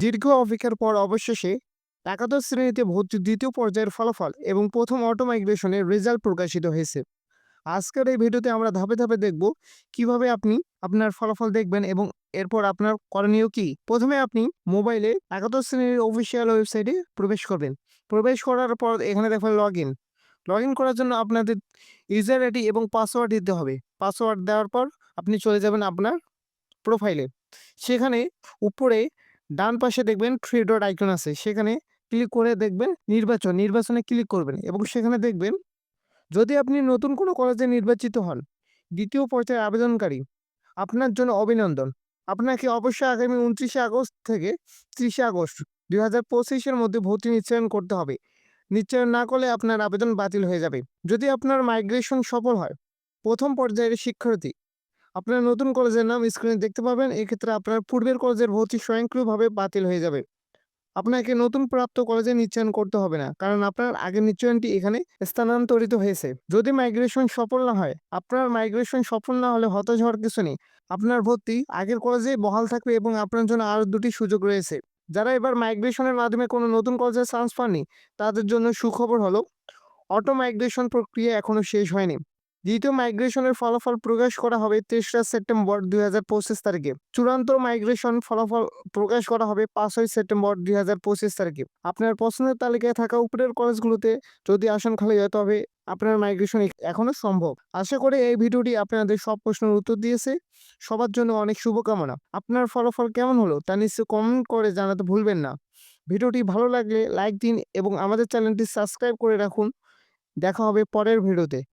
দীর্ঘ অপেক্ষার পর অবশেষে একাদশ শ্রেণীতে ভর্তির দ্বিতীয় পর্যায়ের ফলাফল এবং প্রথম অটো মাইগ্রেশনের রেজাল্ট প্রকাশিত হয়েছে। আজকের এই ভিডিওতে আমরা ধাপে ধাপে দেখব কিভাবে আপনি আপনার ফলাফল দেখবেন এবং এরপর আপনার করণীয় কি। প্রথমে আপনি মোবাইলে একাদশ শ্রেণীর অফিসিয়াল ওয়েবসাইটে প্রবেশ করবেন। প্রবেশ করার পর এখানে দেখবেন লগ ইন করার জন্য আপনাদের ইউজার আইডি এবং পাসওয়ার্ড দিতে হবে। পাসওয়ার্ড দেওয়ার পর আপনি চলে যাবেন আপনার প্রোফাইলে। সেখানে উপরে ডান পাশে দেখবেন 3 ডট আইকন আছে, সেখানে ক্লিক করে দেখবেন নির্বাচনে ক্লিক করবেন এবং সেখানে দেখবেন যদি আপনি নতুন কোনো কলেজে নির্বাচিত হন দ্বিতীয় পর্যায়ের আবেদনকারী, আপনার জন্য অভিনন্দন। আপনাকে অবশ্যই আগামী 29শে আগস্ট থেকে 30শে আগস্ট 2025-এর মধ্যে ভর্তি নিশ্চয়ন করতে হবে। নিশ্চয়ন না করলে আপনার আবেদন বাতিল হয়ে যাবে। যদি আপনার মাইগ্রেশন সফল হয়, প্রথম পর্যায়ের শিক্ষার্থী আপনার নতুন কলেজের নাম স্ক্রিনে দেখতে পাবেন। এক্ষেত্রে আপনার পূর্বের কলেজের ভর্তি স্বয়ংক্রিয়ভাবে বাতিল হয়ে যাবে। আপনাকে নতুন প্রাপ্ত কলেজে নিশ্চয়ন করতে হবে না, কারণ আপনার আগের নিশ্চয়নটি এখানে স্থানান্তরিত হয়েছে। যদি মাইগ্রেশন সফল না হয়, আপনার মাইগ্রেশন সফল না হলে হতাশ হওয়ার কিছু নেই। আপনার ভর্তি আগের কলেজে বহাল থাকবে এবং আপনার জন্য আরও 2টি সুযোগ রয়েছে। যারা এবার মাইগ্রেশনের মাধ্যমে কোনো নতুন কলেজে চান্স পাননি, তাদের জন্য সুখবর হলো অটো মাইগ্রেশন প্রক্রিয়া এখনো শেষ হয়নি। দ্বিতীয় মাইগ্রেশনের ফলাফল প্রকাশ করা হবে 3রা সেপ্টেম্বর 2025 তারিখে। চূড়ান্ত মাইগ্রেশন ফলাফল প্রকাশ করা হবে 5ই সেপ্টেম্বর 2025 তারিখে। আপনার পছন্দের তালিকায় থাকা উপরের কলেজগুলোতে যদি আসন খালি হয়, তবে আপনার মাইগ্রেশন এখনো সম্ভব। আশা করি এই ভিডিওটি আপনাদের সব প্রশ্নের উত্তর দিয়েছে। সবার জন্য অনেক শুভকামনা। আপনার ফলাফল কেমন হলো তা নিশ্চয়ই কমেন্ট করে জানাতে ভুলবেন না। ভিডিওটি ভালো লাগলে লাইক দিন এবং আমাদের চ্যানেলটি সাবস্ক্রাইব করে রাখুন। দেখা হবে পরের ভিডিওতে।